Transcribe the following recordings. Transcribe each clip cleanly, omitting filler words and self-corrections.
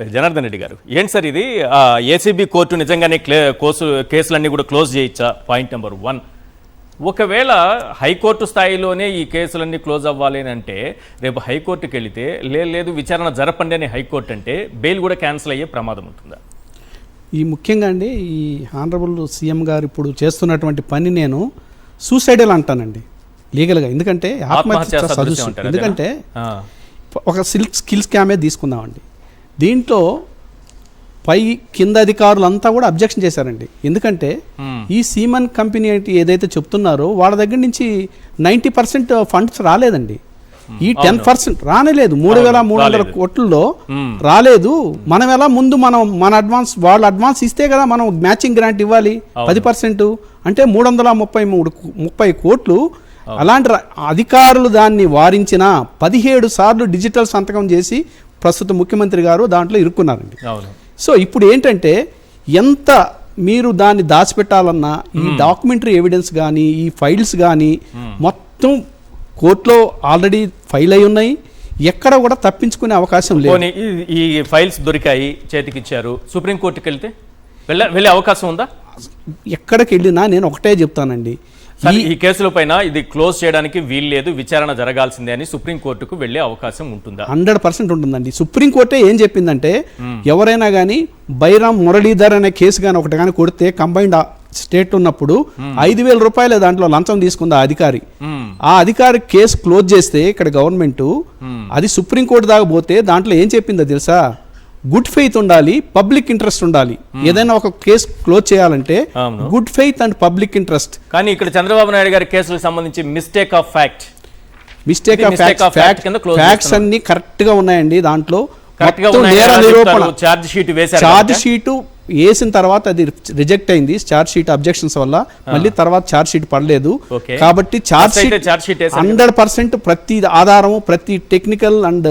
జనార్దన్ రెడ్డి గారు, ఏంటి సార్ ఇది? ఏసీబీ కోర్టు నిజంగానే కేసులన్నీ కూడా క్లోజ్ చేయొచ్చా? Point number 1. ఒకవేళ హైకోర్టు స్థాయిలోనే ఈ కేసులన్నీ క్లోజ్ అవ్వాలి అంటే రేపు హైకోర్టుకి వెళితే లేదు విచారణ జరపండి అని హైకోర్టు అంటే బెయిల్ కూడా క్యాన్సిల్ అయ్యే ప్రమాదం ఉంటుందా? ఈ ముఖ్యంగా అండి ఈ ఆనరబుల్ సీఎం గారు ఇప్పుడు చేస్తున్నటువంటి పని నేను సూసైడల్ అంటానండి లీగల్గా. ఎందుకంటే ఆత్మహత్య సదృశ్యం. ఎందుకంటే ఒక స్కిల్ స్కామే తీసుకుందామండి. దీంట్లో పై కింద అధికారులంతా కూడా అబ్జెక్షన్ చేశారండి. ఎందుకంటే ఈ సీమన్ కంపెనీ ఏదైతే చెప్తున్నారో వాళ్ళ దగ్గర నుంచి 90% ఫండ్స్ రాలేదండి. ఈ 10% రానేలేదు. 3,300 కోట్లలో రాలేదు. మనం ఎలా ముందు మన అడ్వాన్స్ వాళ్ళు అడ్వాన్స్ ఇస్తే కదా మనం మ్యాచింగ్ గ్రాంట్ ఇవ్వాలి 10%. అంటే 330 కోట్లు. అలాంటి అధికారులు దాన్ని వారించిన 17 సార్లు డిజిటల్ సంతకం చేసి ప్రస్తుత ముఖ్యమంత్రి గారు దాంట్లో ఇరుక్కున్నారండి. సో ఇప్పుడు ఏంటంటే ఎంత మీరు దాన్ని దాచిపెట్టాలన్నా ఈ డాక్యుమెంటరీ ఎవిడెన్స్ కానీ ఈ ఫైల్స్ కానీ మొత్తం కోర్టులో ఆల్రెడీ ఫైల్ అయి ఉన్నాయి. ఎక్కడ కూడా తప్పించుకునే అవకాశం లేదు. ఈ ఫైల్స్ దొరికాయి, చేతికిచ్చారు, సుప్రీంకోర్టుకి వెళ్తే వెళ్ళే అవకాశం ఉందా? ఎక్కడికి వెళ్ళినా నేను ఒకటే చెప్తానండి, ఈ కేసుల పైన ఇది క్లోజ్ చేయడానికి వీలు లేదు, విచారణ జరగాల్సిందే అని సుప్రీంకోర్టుకు వెళ్లే అవకాశం ఉంటుందా? 100% ఉంటుందండి. సుప్రీంకోర్టే ఏం చెప్పిందంటే ఎవరైనా కానీ బైరామ్ మురళీధర్ అనే కేసు కానీ ఒకటి కానీ కొడితే కంబైన్డ్ స్టేట్ ఉన్నప్పుడు 5,000 రూపాయలు దాంట్లో లంచం తీసుకుంది ఆ అధికారి. ఆ అధికారి కేసు క్లోజ్ చేస్తే ఇక్కడ గవర్నమెంట్ అది సుప్రీంకోర్టు దాకా పోతే దాంట్లో ఏం చెప్పిందో తెలుసా? గుడ్ ఫెయిత్ ఉండాలి, పబ్లిక్ ఇంట్రెస్ట్ ఉండాలి. ఏదైనా ఒక కేసు క్లోజ్ చేయాలంటే good faith and public interest. కానీ ఇక్కడ చంద్రబాబు నాయుడు గారి కేసులకు సంబంధించి మిస్టేక్ ఆఫ్ ఫ్యాక్ట్స్ అన్ని కరెక్ట్ గా ఉన్నాయండి. దాంట్లో ఛార్జ్ షీట్ వేసిన తర్వాత అది రిజెక్ట్ అయింది ఛార్జ్ షీట్ అబ్జెక్షన్స్ వల్ల. మళ్ళీ తర్వాత ఛార్జ్ షీట్ పడలేదు. కాబట్టి ఛార్జ్ షీట్ 100% ప్రతి ఆధారము, ప్రతి టెక్నికల్ అండ్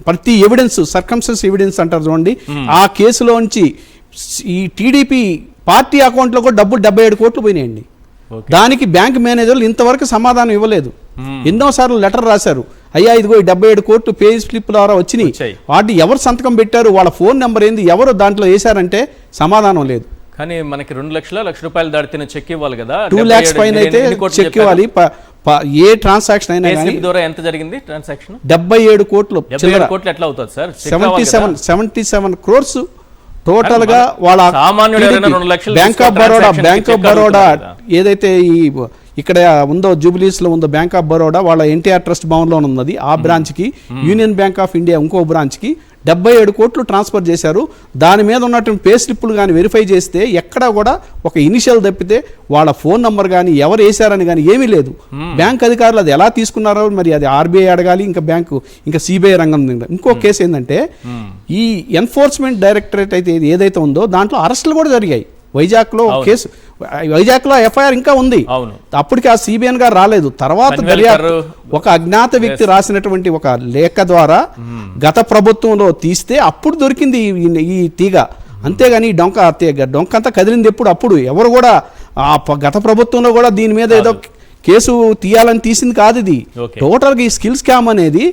ప్రతి ఎవిడెన్స్, సర్కమ్స్టెన్స్ ఎవిడెన్స్ అంటారు చూడండి, ఆ కేసులోంచి ఈ టీడీపీ పార్టీ అకౌంట్లో కూడా డబ్బులు 77 కోట్లు పోయినాయండి. దానికి బ్యాంక్ మేనేజర్లు ఇంతవరకు సమాధానం ఇవ్వలేదు. ఎన్నోసార్లు లెటర్ రాశారు, అయ్యా ఇదిగో 77 కోట్లు పే స్లిప్ ద్వారా వచ్చినాయి, వాటి ఎవరు సంతకం పెట్టారు, వాళ్ళ ఫోన్ నెంబర్ ఏంది, ఎవరు దాంట్లో వేశారంటే సమాధానం లేదు. కానీ మనకి 2 లక్షల రూపాయలు దాటిన చెక్ ఇవ్వాలి కదా, 2 lakhs పైన అయితే చెక్ ఇవ్వాలి. ఏ ట్రాన్సాక్షన్ అయినా ద్వారా ఎంత జరిగింది ట్రాన్సాక్షన్? 77 కోట్లు. 77 కోట్లు ఎట్లా అవుతుంది సార్? 77 crores టోటల్ గా వాళ్ళ బ్యాంక్ ఆఫ్ బరోడా ఏదైతే ఈ ఇక్కడ ఉందో జూబిలీస్ లో ఉందో బ్యాంక్ ఆఫ్ బరోడా వాళ్ళ ఎన్టీఆర్ ట్రస్ట్ భవన్ లో ఉన్నది. ఆ బ్రాంచ్ కి యూనియన్ బ్యాంక్ ఆఫ్ ఇండియా ఇంకో బ్రాంచ్ కి 77 కోట్లు ట్రాన్స్ఫర్ చేశారు. దాని మీద ఉన్నటువంటి పే స్లిప్లు కానీ వెరిఫై చేస్తే ఎక్కడా కూడా ఒక ఇనిషియల్ తప్పితే వాళ్ళ ఫోన్ నంబర్ కానీ ఎవరు వేశారని కానీ ఏమీ లేదు. బ్యాంక్ అధికారులు అది ఎలా తీసుకున్నారో మరి అది ఆర్బీఐ అడగాలి, ఇంకా బ్యాంకు ఇంకా సిబిఐ రంగం. ఇంకో కేసు ఏంటంటే ఈ ఎన్ఫోర్స్మెంట్ డైరెక్టరేట్ అయితే ఏదైతే ఉందో దాంట్లో అరెస్టులు కూడా జరిగాయి. వైజాగ్లో కేసు, వైజాగ్లో ఎఫ్ఐఆర్ ఇంకా ఉంది. అప్పటికి ఆ సిబిఎన్ గారు రాలేదు. తర్వాత దర్యాప్తు ఒక అజ్ఞాత వ్యక్తి రాసినటువంటి ఒక లేఖ ద్వారా గత ప్రభుత్వంలో తీస్తే అప్పుడు దొరికింది ఈ తీగ. అంతేగాని ఈ డొంకంతా కదిలింది అప్పుడు ఎవరు కూడా ఆ గత ప్రభుత్వంలో కూడా దీని మీద ఏదో కేసు తీయాలని తీసింది కాదు. ఇది టోటల్ గా ఈ స్కిల్ స్కామ్ అనేది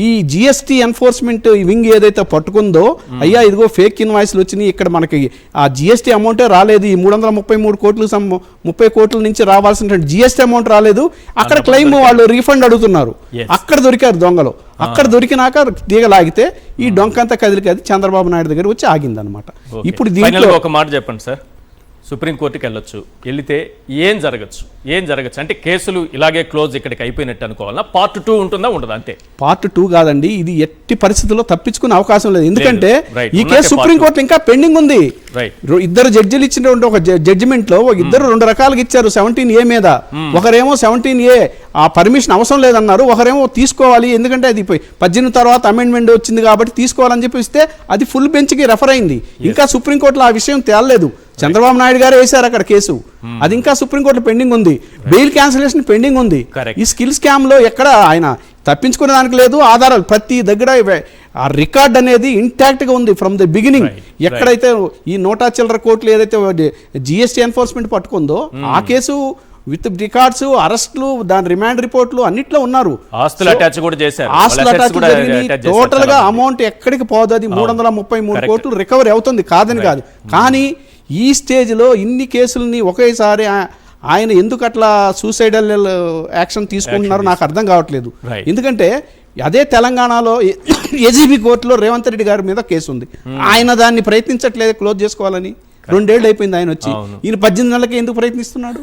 ఈ జిఎస్టీ ఎన్ఫోర్స్మెంట్ వింగ్ ఏదైతే పట్టుకుందో, అయ్యా ఇదిగో ఫేక్ ఇన్వాయిస్లు వచ్చినాయి, ఇక్కడ మనకి ఆ జిఎస్టీ అమౌంటే రాలేదు, ఈ 333 కోట్లు 30 కోట్ల నుంచి రావాల్సిన జిఎస్టీ అమౌంట్ రాలేదు, అక్కడ క్లెయిమ్ వాళ్ళు రీఫండ్ అడుగుతున్నారు. అక్కడ దొరికారు దొంగలు. అక్కడ దొరికినాక తీగలాగితే ఈ డొంకంతా కదిలికి అది చంద్రబాబు నాయుడు దగ్గర వచ్చి ఆగిందనమాట. ఇప్పుడు దీంట్లో ఒక మాట చెప్పండి సార్, సుప్రీంకోర్టుకి వెళ్ళొచ్చు, వెళితే ఏం జరగచ్చు అంటే కేసులు ఇలాగే క్లోజ్ ఇక్కడికి అయిపోయినట్టు అనుకోవాలా? పార్ట్ 2 ఉంటుందా ఉండదా? అంతే. పార్ట్ 2 కాదండి, ఇది ఎట్టి పరిస్థితుల్లో తప్పించుకునే అవకాశం లేదు. ఎందుకంటే ఈ కేసు సుప్రీంకోర్టు ఇంకా పెండింగ్ ఉంది. 2 జడ్జిలు ఇచ్చినటువంటి ఒక జడ్జిమెంట్ లో ఇద్దరు 2 రకాలుగా ఇచ్చారు. 17A మీద ఒకరేమో 17A ఆ పర్మిషన్ అవసరం లేదన్నారు, ఒకరేమో తీసుకోవాలి ఎందుకంటే అది 18 తర్వాత అమెండ్మెంట్ వచ్చింది కాబట్టి తీసుకోవాలని చెప్పి ఇస్తే అది ఫుల్ బెంచ్కి రెఫర్ అయింది. ఇంకా సుప్రీంకోర్టులో ఆ విషయం తేలలేదు. చంద్రబాబు నాయుడు గారు వేశారు అక్కడ కేసు, అది ఇంకా సుప్రీంకోర్టులో పెండింగ్ ఉంది. బెయిల్ క్యాన్సిలేషన్ పెండింగ్ ఉంది. ఈ స్కిల్ స్కామ్ లో ఎక్కడ ఆయన తప్పించుకునే దానికి లేదు. ఆధారాలు ప్రతి దగ్గర ఆ రికార్డ్ అనేది ఇంటాక్ట్ గా ఉంది ఫ్రమ్ ది బిగినింగ్. ఎక్కడైతే ఈ 100 చిల్లర కోట్లు ఏదైతే జిఎస్టీ ఎన్ఫోర్స్మెంట్ పట్టుకుందో ఆ కేసు విత్ రికార్డ్స్, అరెస్టులు, దాని రిమాండ్ రిపోర్ట్లు అన్నిట్లో ఉన్నారు. ఆస్తులు అటాచ్ కూడా చేశారు, ఆస్తులు అటాచ్ జరిగినాయి. టోటల్ గా అమౌంట్ ఎక్కడికి పోదు, అది 333 కోట్లు రికవరీ అవుతుంది, కాదని కాదు. కానీ ఈ స్టేజ్ లో ఇన్ని కేసుల్ని ఒకేసారి ఆయన ఎందుకు అట్లా సూసైడల్ యాక్షన్ తీసుకుంటున్నారో నాకు అర్థం కావట్లేదు. ఎందుకంటే అదే తెలంగాణలో ఏజీబీ కోర్టులో రేవంత్ రెడ్డి గారి మీద కేసు ఉంది. ఆయన దాన్ని ప్రయత్నించట్లేదు క్లోజ్ చేసుకోవాలని. 2 ఏళ్ళు అయిపోయింది ఆయన వచ్చి. ఈయన 18 నెలలకి ఎందుకు ప్రయత్నిస్తున్నాడు?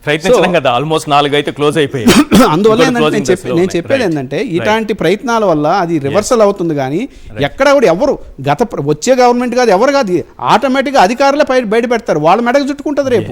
ప్రయత్నించడం కదా, ఆల్మోస్ట్ 4 అయితే క్లోజ్ అయిపోయాయి. అందువల్ల నేను చెప్పేది ఏంటంటే ఇలాంటి ప్రయత్నాల వల్ల అది రివర్సల్ అవుతుంది. కానీ ఎక్కడ కూడా ఎవరు వచ్చే గవర్నమెంట్ కాదు, ఎవరు కాదు, ఆటోమేటిక్గా అధికారులే బయట పెడతారు, వాళ్ళ మెడకు చుట్టుకుంటుంది రేపు.